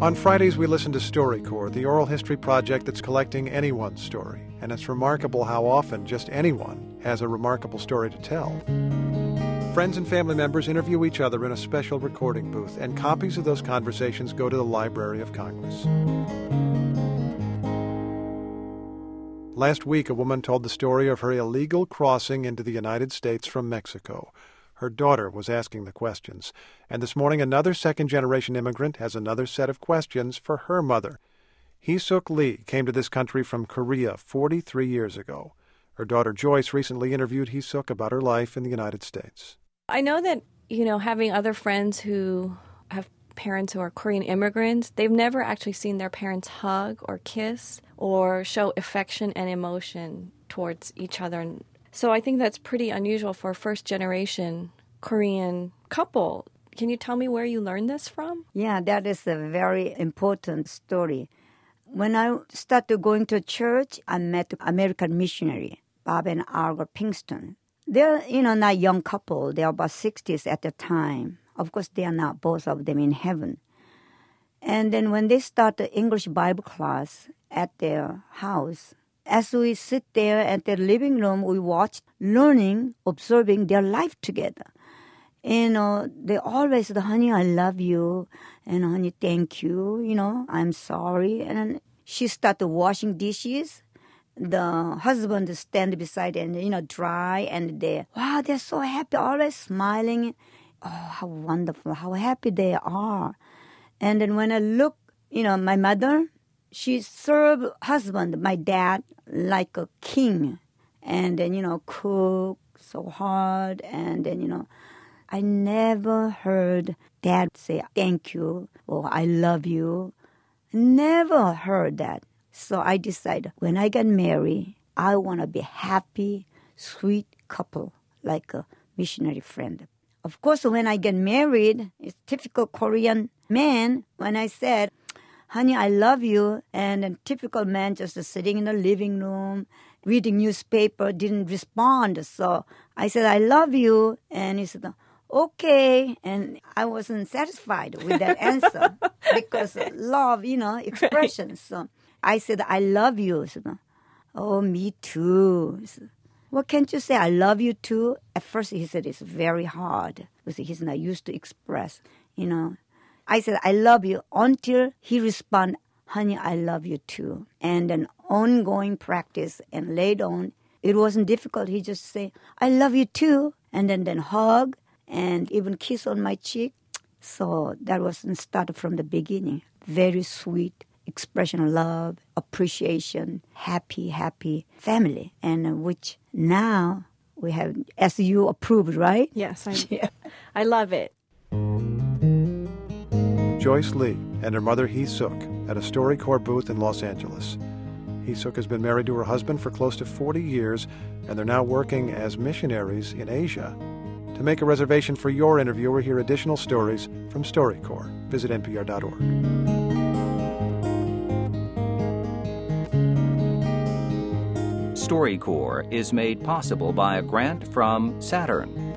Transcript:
On Fridays, we listen to StoryCorps, the oral history project that's collecting anyone's story. And it's remarkable how often just anyone has a remarkable story to tell. Friends and family members interview each other in a special recording booth, and copies of those conversations go to the Library of Congress. Last week, a woman told the story of her illegal crossing into the United States from Mexico. Her daughter was asking the questions. And this morning, another second-generation immigrant has another set of questions for her mother. Hee-Suk Lee came to this country from Korea 43 years ago. Her daughter Joyce recently interviewed Hee-Suk about her life in the United States. I know that, having other friends who have parents who are Korean immigrants, they've never actually seen their parents hug or kiss or show affection and emotion towards each other. So I think that's pretty unusual for a first-generation Korean couple. Can you tell me where you learned this from? Yeah, that is a very important story. When I started going to church, I met an American missionary, Bob and Argo Pinkston. They're, not young couple. They're about 60s at the time. Of course, they are not both of them in heaven. And then when they started English Bible class at their house, as we sit there at their living room, we watch, learning, observing their life together. They always said, honey, I love you. And honey, thank you. I'm sorry. And then she started washing dishes. The husband stand beside and, dry. And they're so happy, always smiling. Oh, how wonderful, how happy they are. And then when I look, my mother, she served husband, my dad, like a king. And then, cook so hard. And then, I never heard dad say thank you or I love you. Never heard that. So I decided when I get married, I want to be happy, sweet couple, like a missionary friend. Of course, when I get married, it's typical Korean man. When I said, honey, I love you, and a typical man just sitting in the living room, reading newspaper, didn't respond. So I said, I love you. And he said, okay. And I wasn't satisfied with that answer because love, expression. So I said, I love you. He said, oh, me too. Said, well, can't you say I love you too? At first he said it's very hard because he's not used to express, I said, I love you until he responded, honey, I love you too. And an ongoing practice. And later on, it wasn't difficult. He just say, I love you too. And then hug and even kiss on my cheek. So that was started from the beginning. Very sweet expression of love, appreciation, happy family. And which now we have, as you approved, right? Yes, I love it. Joyce Lee and her mother Hee-Suk at a StoryCorps booth in Los Angeles. Hee-Suk has been married to her husband for close to 40 years, and they're now working as missionaries in Asia. To make a reservation for your interview or hear additional stories from StoryCorps, visit npr.org. StoryCorps is made possible by a grant from Saturn,